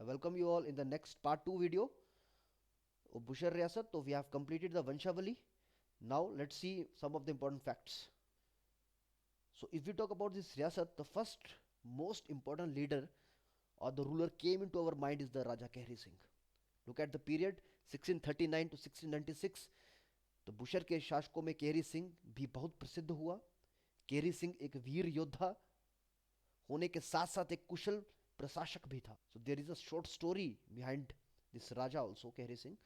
welcome you all in the next part 2 video of Busher Riyasat. So we have completed the Vanshavali. Now let's see some of the important facts. So if we talk about this Riyasat, the first most important leader or the ruler came into our mind is the Raja Kehri Singh. Look at the period 1639 to 1696. तो Bushehr के शासकों में केहरी सिंह भी बहुत प्रसिद्ध हुआ। केहरी सिंह एक वीर योद्धा होने के साथ साथ एक कुशल प्रशासक भी था। So there is a short story behind this raja also Kehri Singh.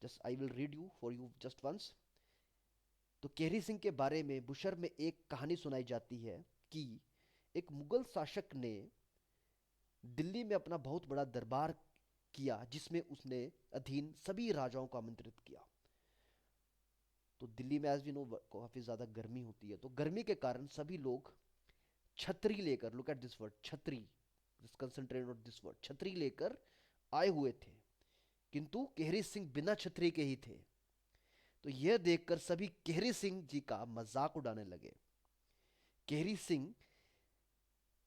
Just I will read you for you just once. तो केहरी सिंह के बारे में बुशर में एक कहानी सुनाई जाती है कि एक मुगल शासक ने दिल्ली में अपना बहुत बड़ा दरबार किया जिसमें उसने अधीन सभी राजाओं को आमंत्रित किया। तो दिल्ली में एज वी नो काफी ज्यादा गर्मी होती है, तो गर्मी के कारण सभी लोग छतरी लेकर, लुक एट दिस वर्ड छतरी, this concentrate on this word छतरी लेकर आए हुए थे, किंतु केहरी सिंह बिना छतरी के ही थे। तो यह देखकर सभी केहरी सिंह जी का मजाक उड़ाने लगे। केहरी सिंह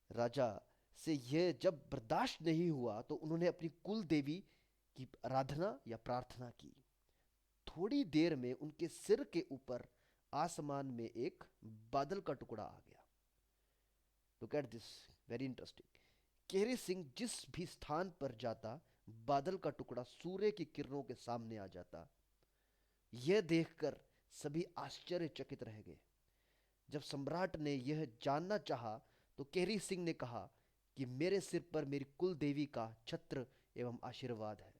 राजा से यह जब बर्दाश्त नहीं हुआ तो उन्होंने अपनी कुल देवी की आराधना या प्रार्थना की। थोड़ी देर में उनके सिर के ऊपर आसमान में एक बादल का टुकड़ा आ गया। Look at this, very interesting. Kehri Singh जिस भी स्थान पर जाता बादल का टुकड़ा सूर्य की किरणों के सामने आ जाता। यह देखकर सभी आश्चर्यचकित रह गए। जब सम्राट ने यह जानना चाहा तो केहरी सिंह ने कहा कि मेरे सिर पर मेरी कुल देवी का छत्र एवं आशीर्वाद है।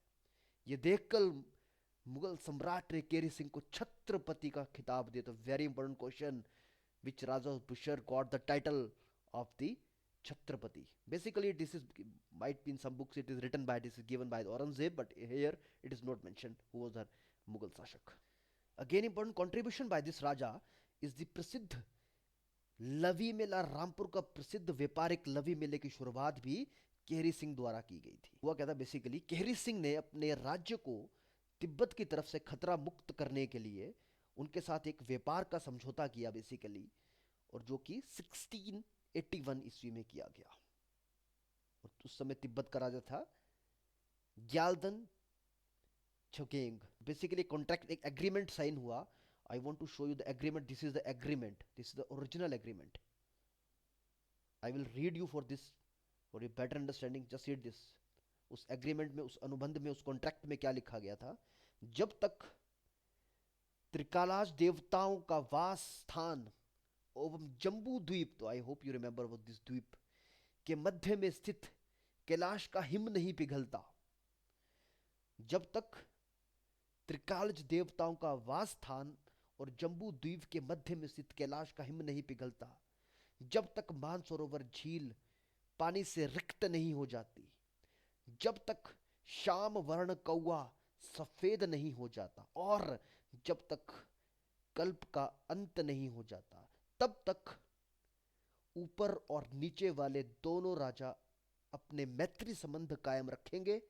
यह देखकर मुगल सम्राट ने केहरी सिंह को छत्रपति का खिताब दिया। तो very important question, which Raja Bushehr got the title of the Chhatrapati? Basically this is might be in some books it is written by, this is given by Aurangzeb, but here it is not mentioned who was the Mughal Shashak. Again important contribution by this Raja is the प्रसिद्ध लवी मेला। रामपुर का प्रसिद्ध व्यापारिक लवी मेले की शुरुआत भी केहरी सिंह द्वारा की गई थी। हुआ क्या था, बेसिकली केहरी सिंह ने अपने राज्य को तिब्बत की तरफ से खतरा मुक्त करने के लिए उनके साथ एक व्यापार का समझौता किया बेसिकली, और जो कि 1681 ईस्वी में किया गया। और उस समय तिब्बत का राजा था ग्यालदन छोगेंग। बेसिकली कॉन्ट्रैक्ट, एक एग्रीमेंट साइन हुआ। I want to show you the agreement, this is the agreement, this is the original agreement. I will read you for this for you better understanding, just read this. उस agreement में, उस अनुबंध में, उस contract में क्या लिखा गया था? जब तक त्रिकालाज देवताओं का वास स्थान एवं जम्बू द्वीप, तो आई होप यू रिमेंबर वो दिस द्वीप के मध्य में स्थित कैलाश का हिम नहीं पिघलता, जब तक त्रिकालज देवताओं का वास स्थान और जम्बू द्वीप के मध्य में स्थित कैलाश का हिम नहीं पिघलता, जब तक मानसरोवर झील पानी से रिक्त नहीं हो जाती, जब तक श्याम वर्ण कौआ सफेद नहीं हो जाता, और जब तक कल्प का अंत नहीं हो जाता, तब तक ऊपर और नीचे वाले दोनों राजा अपने मैत्री संबंध कायम रखेंगे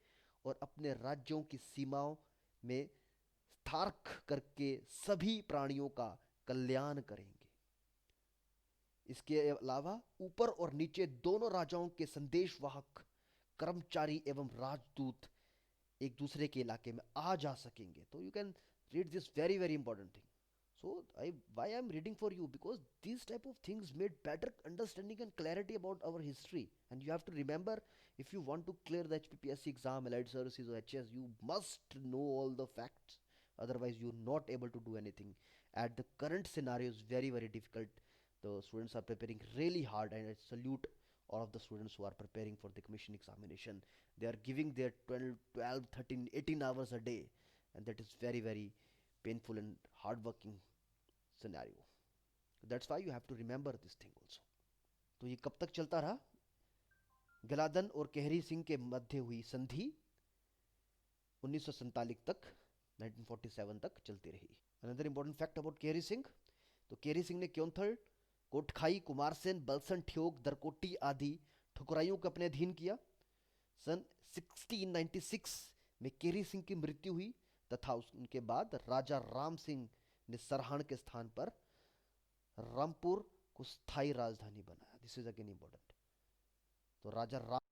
और अपने राज्यों की सीमाओं में स्थार्क करके सभी प्राणियों का कल्याण करेंगे। इसके अलावा ऊपर और नीचे दोनों राजाओं के संदेशवाहक, कर्मचारी एवं राजदूत एक दूसरे के इलाके में आ जा सकेंगे। तो you can read this very very important thing. So why I'm reading for you, because these type of things made better understanding and clarity about our history. And you have to remember, if you want to clear the HPPSC exam, allied services or HS, you must know all the facts. Otherwise, you're not able to do anything. At the current scenario is very very difficult. The students are preparing really hard, and I salute all of the students who are preparing for the commission examination. They are giving their 12, 13, 18 hours a day, and that is very very painful and hardworking scenario. That's why you have to remember this thing also. तो ये कब तक चलता रहा? गलादन और केहरी सिंह के मध्य हुई संधि 1947 तक, 1947 तक चलती रही. Another important fact about Kehri Singh, तो केहरी सिंह ने क्योंथल, कोटखाई, कुमारसेन, बलसन, ठियोग, दरकोटी आदि ठुकराइयों को अपने अधीन किया. सन 1696 में केहरी सिंह की मृत्यु हुई तथा उनके बाद राजा राम सिंह ने सरहान के स्थान पर रामपुर को स्थायी राजधानी बनाया. This is again important. तो राजा राम